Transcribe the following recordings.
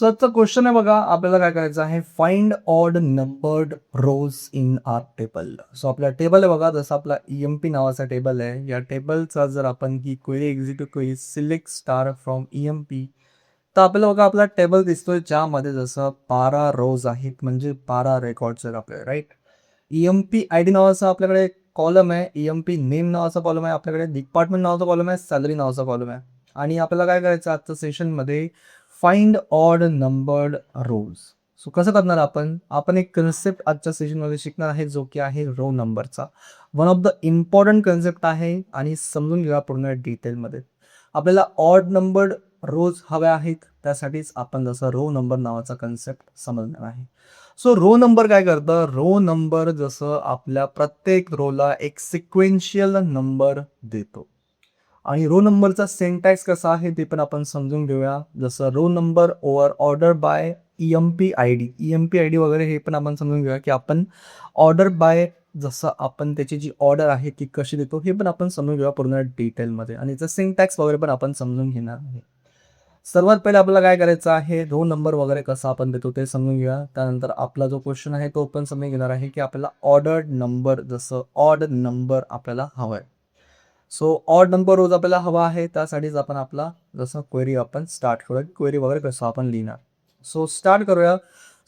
तर आजचा क्वेश्चन आहे बघा, आपल्याला काय करायचं आहे, find odd numbered rows in our table. So आपला टेबल आहे बघा, जसं आपला EMP नावाचा टेबल आहे. या टेबलचा जर आपण ही क्वेरी एक्झिक्यूट केली, सिलेक्ट स्टार फ्रॉम EMP, तर आपल्याला बघा आपला टेबल दिसतोय, ज्यामध्ये जसं 12 रोज आहेत, म्हणजे 12 रेकॉर्ड्स आहेत आपले, राईट. EMP ID नावाचा आपल्याकडे कॉलम आहे, EMP नेम नावाचा कॉलम आहे, आपल्याकडे डिपार्टमेंट नावाचा कॉलम आहे, सॅलरी नावाचा कॉलम आहे. आणि आपल्याला काय करायचं आजच्या सेशनमध्ये, फाइंड ऑड नंबर्ड रोज. सो कसं करणार आपण एक कन्सेप्ट आजच्या सेशनमध्ये शिकणार आहे, जो की आहे रो नंबरचा. One of the important concept आहे आणि समजून घ्या पूर्ण डिटेलमध्ये. आपल्याला ऑड नंबर्ड रोज हव्या आहेत, त्यासाठीच आपण जसं रो नंबर नावाचा कन्सेप्ट समजणार आहे. सो रो नंबर काय करतं, रो नंबर जसं आपल्या प्रत्येक रोला एक सिक्वेन्शियल नंबर देतो. आणि रो नंबरचा सिंटॅक्स कसा आहे ते पण आपण समजून घेऊया. जसं row number over order by EMP ID. EMP ID वगैरे हे पण आपण समजून घेऊया, की आपण ऑर्डर बाय जसं आपण त्याची जी ऑर्डर आहे ती कशी देतो हे पण आपण समजून घेऊया पूर्ण डिटेलमध्ये, आणि त्याचं सिंटॅक्स वगैरे पण आपण समजून घेणार आहे. सर्वात पहिले आपल्याला काय करायचं आहे, रो नंबर वगैरे कसा आपण देतो ते समजून घेऊया. त्यानंतर आपला जो क्वेश्चन आहे तो पण समजून घेणार आहे, की आपल्याला ऑर्डर्ड नंबर जसं ऑड नंबर आपल्याला हवा आहे. सो ऑड नंबर रोज आपल्याला हवा आहे, त्यासाठीच आपण आपला जसं क्वेरी आपण स्टार्ट करूया, क्वेरी वगैरे कसं आपण लिहिणार. सो स्टार्ट करूया.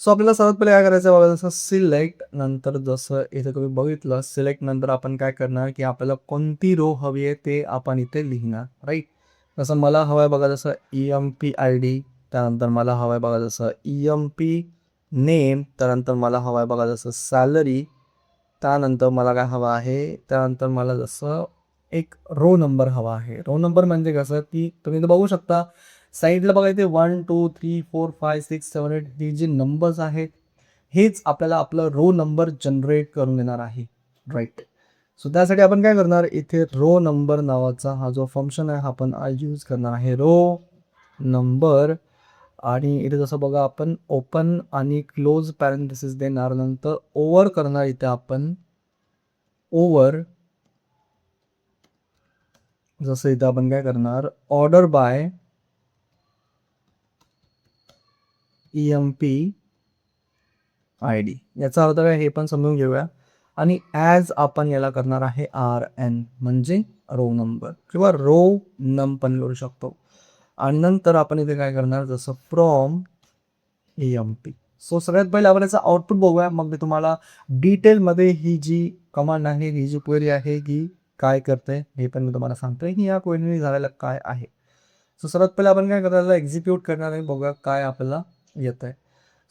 सो आपल्याला सर्वात पहिले काय करायचं आहे बघा, जसं सिलेक्ट नंतर जसं इथे तुम्ही बघितलं, सिलेक्ट नंतर आपण काय करणार, की आपल्याला कोणती रो हवी आहे ते आपण इथे लिहिणार, राईट. जसं मला हवं आहे बघा, जसं EMP ID, त्यानंतर मला हवं आहे बघा जसं EMP नेम, त्यानंतर मला हवं आहे बघा जसं सॅलरी, त्यानंतर मला काय हवं आहे, त्यानंतर मला जसं एक रो नंबर हवा आहे. रो नंबर म्हणजे कसं, की तुम्ही इथं बघू शकता साईडला बघा, इथे 1 2 3 4 5 6 7 8 ही जी नंबर्स आहेत, हेच आपल्याला आपलं रो नंबर जनरेट करून देणार आहे, राईट. सो त्यासाठी आपण काय करणार, इथे रो नंबर नावाचा हा जो फंक्शन आहे, हा आपण आज यूज करणार आहे, रो नंबर. आणि इथे जसं बघा, आपण ओपन आणि क्लोज पॅरेंथेसिस देणार, नंतर ओव्हर करणार इथे आपण ओव्हर. जसं इथं आपण काय करणार, ऑर्डर बाय EMP ID. याचा अर्थ काय हे पण समजून घेऊया. आणि ॲज आपण याला करणार आहे RN, म्हणजे रो नंबर किंवा रो नम पण करू शकतो. आणि नंतर आपण इथे काय करणार, जसं फ्रॉम EMP. सो सगळ्यात पहिले आपण याचा आउटपुट बघूया, मग मी तुम्हाला डिटेलमध्ये ही जी कमांड आहे, ही जी क्वेरी आहे, ही काय करते हे पण मी तुम्हाला सांगतोय, की या क्वेरीने झालेलं काय आहे. सो सर्वात पहिले आपण काय करायला एक्झिक्यूट करणार आहे, बघूया काय आपल्याला येत आहे.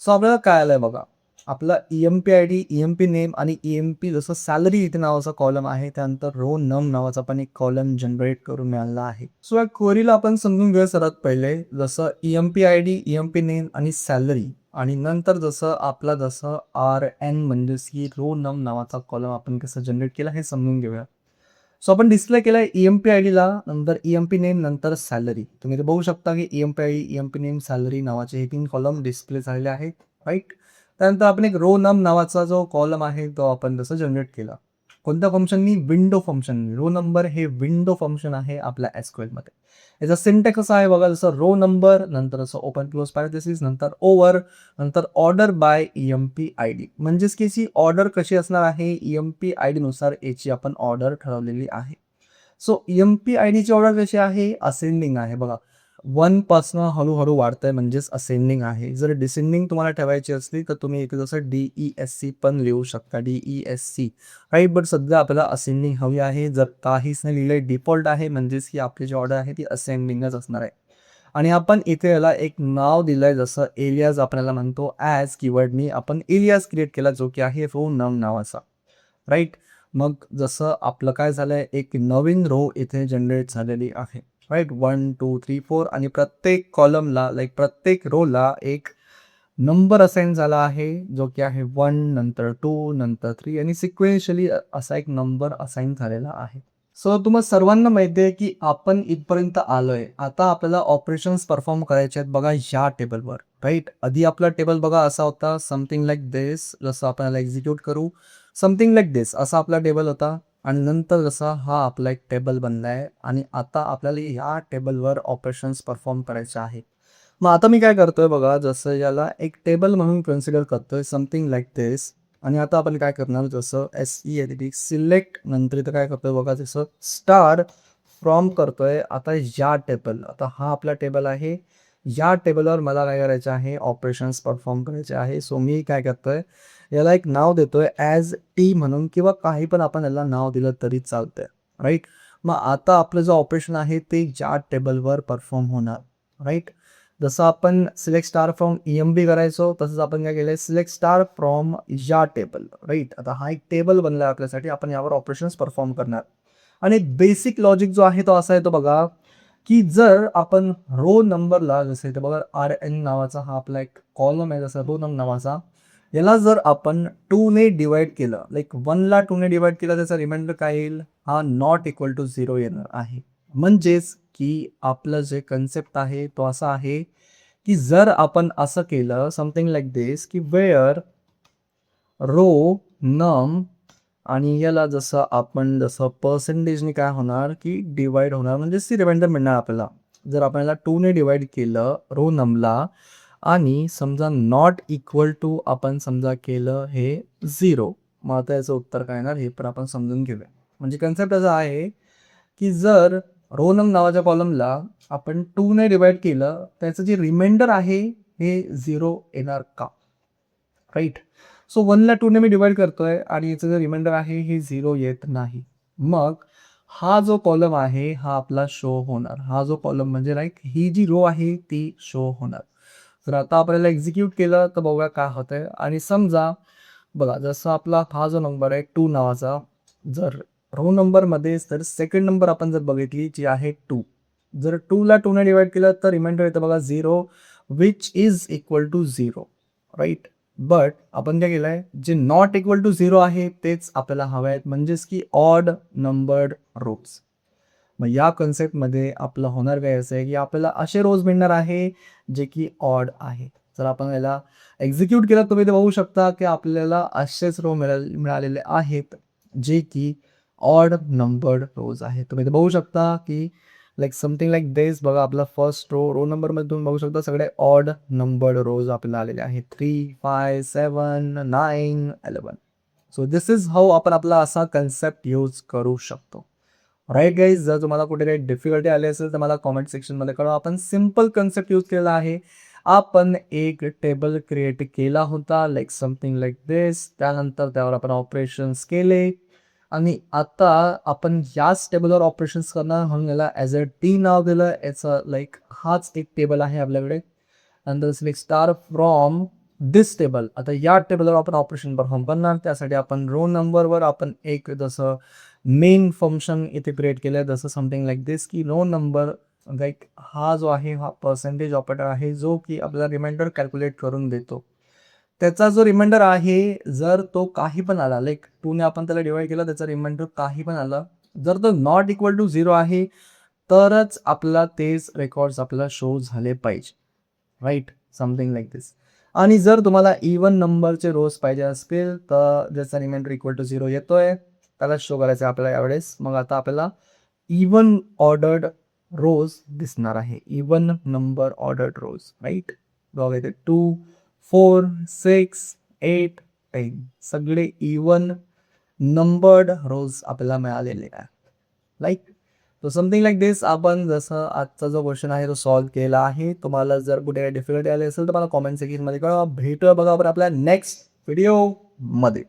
सो आपल्याला काय आलंय बघा, आपला EMP ID, EMP नेम आणि EMP जसं सॅलरी इथे नावाचा कॉलम आहे, त्यानंतर रो नम नावाचा पण एक कॉलम जनरेट करून मिळाला आहे. सो या क्वेरीला आपण समजून घेऊया सर्वात पहिले, जसं EMP ID, EMP नेम आणि सॅलरी, आणि नंतर जसं आपला जसं RN म्हणजेच की रो नम नावाचा कॉलम आपण कसं जनरेट केला हे समजून घेऊया. सो आपण डिस्प्ले केलाय EMP आयडीला, नंतर EMP नेम, नंतर सॅलरी. तुम्ही इथे बघू शकता की EMP ID, EMP name, salary नावाचे हे 3 कॉलम डिस्प्ले झालेले आहेत, राईट. त्यानंतर आपण एक रो नम नावाचा जो कॉलम आहे तो आपण जसं जनरेट केला. कोणत्या फंक्शननी, विंडो फंक्शन. रो नंबर हे विंडो फंक्शन आहे आपल्या SQLमध्ये. याचा सिंटॅक्स कसा आहे बघा, जसं रो नंबर, नंतर असं ओपन क्लोज पॅरेंथेसिस, नंतर ओव्हर, नंतर ऑर्डर बाय EMP ID. म्हणजेच की याची ऑर्डर कशी असणार आहे, EMP ID नुसार याची आपण ऑर्डर ठरवलेली आहे. सो EMP आयडीची ऑर्डर कशी आहे, असेंडिंग आहे बघा. 1 पासनं हळूहळू वाढतंय म्हणजेच असेंडिंग आहे. जर डिसेंडिंग तुम्हाला ठेवायची असली तर तुम्ही इथे जसं DESC पण लिहू शकता, DESC, राईट. बट सध्या आपल्याला असेंडिंग हवी आहे. जर काहीच नाही लिहिलंय, डिफॉल्ट आहे, म्हणजेच की आपली जी ऑर्डर आहे ती असेंडिंगच असणार आहे. आणि आपण इथे याला एक नाव दिलंय, जसं एलियास आपल्याला म्हणतो, ॲज कीवर्डनी आपण एलियास क्रिएट केला, जो की आहे रो नम नावाचा, राईट. मग जसं आपलं काय झालंय, एक नवीन रो इथे जनरेट झालेली आहे, राईट. 1 2 3 4, आणि प्रत्येक कॉलमला, लाईक प्रत्येक रोला एक नंबर असाइन झाला आहे, जो की आहे 1, नंतर 2, नंतर 3, आणि सिक्वेन्शियली असा एक नंबर असाइन झालेला आहे. सो तुम्हाला सर्वांना माहिती आहे, की आपण इथपर्यंत आलोय. आता आपल्याला ऑपरेशन्स परफॉर्म करायचे आहेत बघा ह्या टेबलवर, राईट. आधी आपला टेबल बघा असा होता, समथिंग लाईक दिस. जसं आपल्याला एक्झिक्यूट करू, समथिंग लाईक दिस असा आपला टेबल होता. आणि नंतर जसा हा आपला एक टेबल बनलाय, आणि आता आपल्याला ह्या टेबलवर ऑपरेशन्स परफॉर्म करायचे आहेत. मग आता मी काय करतोय बघा, जसं याला एक टेबल म्हणून कन्सिडर करतोय समथिंग लाईक दिस. आणि आता आपण काय करणार, जसं SELECT सिलेक्ट नंतर इथं काय करतोय बघा, जसं स्टार फ्रॉम करतोय. आता या टेबल, आता हा आपला टेबल आहे, या टेबलवर मला काय करायचं आहे, ऑपरेशन्स परफॉर्म करायचे आहे. सो मी काय करतोय, याला एक नाव देतोय ॲज टी म्हणून, किंवा काही पण आपण याला नाव दिलं तरी चालतंय, राईट. मग आता आपलं जे ऑपरेशन आहे ते ज्या टेबलवर परफॉर्म होणार, राईट. जसं आपण सिलेक्ट स्टार फ्रॉम EMP करायचो, तसंच आपण काय केलंय, सिलेक्ट स्टार फ्रॉम या टेबल, राईट. आता हा एक टेबल बनलाय आपल्यासाठी, आपण यावर ऑपरेशन्स परफॉर्म करणार. आणि बेसिक लॉजिक जो आहे तो असा येतो बघा, की जर आपण रो नंबरला, जसं इथे बघा RN नावाचा हा आपला एक कॉलम आहे, जसं रो नंबर नावाचा, याला जर आपण 2 ने डिवाइड केलं, लाईक 1 ला 2 ने डिवाइड केलं, त्याचा रिमाइंडर काय येईल, हा नॉट इक्वल टू 0 येणार आहे. म्हणजेच की आपलं जे कन्सेप्ट आहे तो असा आहे, की जर आपण असं केलं समथिंग लाईक दिस, की वेअर रो नम, आणि याला जसं आपण जसं पर्सेंटेजने काय होणार, की डिवाइड होणार, म्हणजे ती रिमाइंडर मिळणार आपल्याला. जर आपण याला 2 ने डिवाइड केलं रो नमला, आणि समजा नॉट इक्वल टू आपण समजा केलं हे 0, मग आता याचं उत्तर काय येणार हे पण आपण समजून घेऊया. म्हणजे कन्सेप्ट असा आहे, की जर रो नम नावाच्या कॉलमला आपण 2 ने डिवाइड केलं, त्याचं जे रिमाइंडर आहे हे 0 येणार का, राईट. सो 1 ला 2 ने मी डिवाइड करतोय आणि याचं जे रिमाइंडर आहे हे 0 येत नाही. मग हा जो कॉलम आहे हा आपला शो होणार. हा जो कॉलम म्हणजे लाईक ही जी रो आहे ती शो होणार. तर आता आपल्याला एक्झिक्यूट केलं तर बघूया काय होतंय. आणि समजा बघा, जसं आपला हा जो नंबर आहे 2 नावाचा, जर रो नंबरमध्ये तर सेकंड नंबर आपण जर बघितली जी आहे 2, जर 2 ला 2 ने डिवाइड केलं तर रिमाइंडर येतं बघा 0, which is equal to 0, right. But आपण काय केलंय, जे नॉट इक्वल टू 0 आहे तेच आपल्याला हवं आहेत, म्हणजेच की ऑड नंबर्ड रोज. मग या कन्सेप्टमध्ये आपलं होणार काय असं आहे, की आपल्याला असे रोज मिळणार आहे जे की ऑड आहे. जर आपण याला एक्झिक्यूट केलं तुम्ही ते बघू शकता, की आपल्याला असेच रो मिळालेले आहेत जे की ऑड नंबर्ड रोज आहेत. तुम्ही ते बघू शकता, की लाईक समथिंग लाईक दिस. बघा आपला फर्स्ट रो नंबरमध्ये तुम्ही बघू शकता सगळे ऑड नंबर्ड रोज आपल्याला आलेले आहेत, 3, 5, 7, 9, 11. सो दिस इज हाऊ आपण आपला असा कन्सेप्ट यूज करू शकतो. राईट गाईज, जर तुम्हाला कुठे काही डिफिकल्टी आली असेल तर मला कॉमेंट सेक्शनमध्ये कळवा. आपण सिम्पल कन्सेप्ट यूज केलेला आहे. आपण एक टेबल क्रिएट केला होता लाईक समथिंग लाईक दिस. त्यानंतर त्यावर आपण ऑपरेशन्स केले आणि आता आपण याच टेबलवर ऑपरेशन्स करणार, म्हणून याला ॲज अ टी नाव दिलं. याचं लाईक हाच एक टेबल आहे आपल्याकडे. नंतर select star from this table. आता या टेबलवर आपण ऑपरेशन परफॉर्म करणार. त्यासाठी आपण रो नंबरवर आपण एक जसं मेन फंक्शन इथे क्रिएट केलं आहे, जसं समथिंग लाईक दिस, की रो नंबर लाईक हा जो आहे हा पर्सेंटेज ऑपरेटर आहे, जो की आपल्याला रिमाइंडर कॅल्क्युलेट करून देतो. त्याचा जो रिमाइंडर आहे, जर तो काही पण आला, लाईक 2 ने आपण त्याला डिवाइड केलं, त्याचा रिमाइंडर काही पण आला, जर तो नॉट इक्वल टू 0 आहे, तरच आपल्याला तेच रेकॉर्ड्स आपल्याला शो झाले पाहिजे, राईट. समथिंग लाईक दिस. आणि जर तुम्हाला इवन नंबरचे रोज पाहिजे असतील, तर ज्याचा रिमाइंडर इक्वल टू 0 येतोय त्याला शो करायचं आहे आपल्याला यावेळेस. मग आता आपल्याला इवन ऑर्डर्ड रोज दिसणार आहे, इवन नंबर ऑर्डर्ड रोज, राईट. बघा इथे 2, 4, 6, 8, 10 सगळे इवन नंबर्ड रोज आपल्याला मिळालेले आहेत, लाईक. तो समथिंग लाईक दिस. आपण जसं आजचा जो क्वेश्चन आहे तो सॉल्व्ह केला आहे. तुम्हाला जर कुठे काही डिफिकल्टी आली असेल तर मला कॉमेंट सेक्शनमध्ये कळवा. भेटूया बघा आपण आपल्या नेक्स्ट व्हिडिओमध्ये.